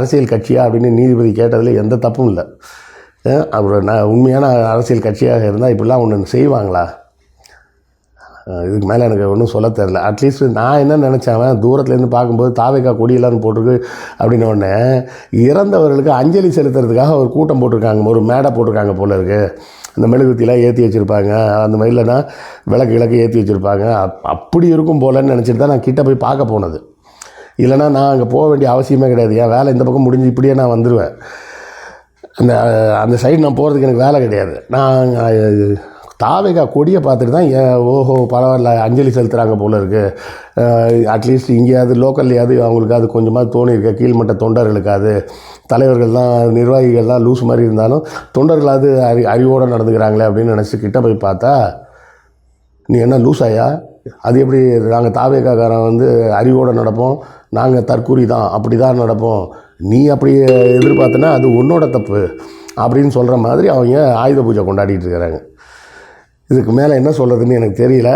அரசியல் கட்சியா அப்படின்னு நீதிபதி கேட்டதில் எந்த தப்பும் இல்லை. அவர் உண்மையான அரசியல் கட்சியாக இருந்தால் இப்படிலாம் ஒன்று செய்வாங்களா? இதுக்கு மேலே எனக்கு ஒன்றும் சொல்ல தெரில. அட்லீஸ்ட் நான் என்ன நினச்சேன், தூரத்துலேருந்து பார்க்கும்போது தாவேக்கா கொடியெல்லாம் போட்டிருக்கு அப்படின்ன உடனே இறந்தவர்களுக்கு அஞ்சலி செலுத்துறதுக்காக ஒரு கூட்டம் போட்டிருக்காங்க, ஒரு மேடை போட்டிருக்காங்க போல இருக்குது. அந்த மெழுகுத்திலாம் ஏற்றி வச்சுருப்பாங்க, அந்த மாதிரி இல்லைன்னா விளக்கு ஏற்றி வச்சுருப்பாங்க. அப்படி இருக்கும் போலன்னு நினச்சிட்டு தான் நான் கிட்டே போய் பார்க்க போனது. இல்லைனா நான் அங்கே போக வேண்டிய அவசியமே கிடையாது. என் வேலை இந்த பக்கம் முடிஞ்சு இப்படியே நான் வந்துடுவேன். அந்த சைடு நான் போகிறதுக்கு எனக்கு வேலை கிடையாது. நான் தாவேக்கா கொடியை பார்த்துட்டு தான் ஓஹோ பரவாயில்ல அஞ்சலி செலுத்துகிறாங்க போல இருக்குது, அட்லீஸ்ட் இங்கேயாவது லோக்கல்லையாவது அவங்களுக்கு அது கொஞ்சமாக தோணியிருக்க, கீழ்மட்ட தொண்டர்களுக்காது, தலைவர்கள்லாம் நிர்வாகிகள்லாம் லூஸ் மாதிரி இருந்தாலும் தொண்டர்களாவது அறிவோடு நடந்துக்கிறாங்களே அப்படின்னு நினச்சி கிட்ட போய் பார்த்தா, நீ என்ன லூஸாயா? அது எப்படி? நாங்கள் தாவேக்காக்காரன் அறிவோடு நடப்போம், நாங்கள் தற்கூரி தான், அப்படி தான் நடப்போம், நீ அப்படி எதிர்பார்த்தனா அது உன்னோட தப்பு அப்படின்னு சொல்கிற மாதிரி அவங்க ஆயுத பூஜை கொண்டாடிட்டு இருக்கிறாங்க. இதுக்கு மேலே என்ன சொல்கிறதுன்னு எனக்கு தெரியல.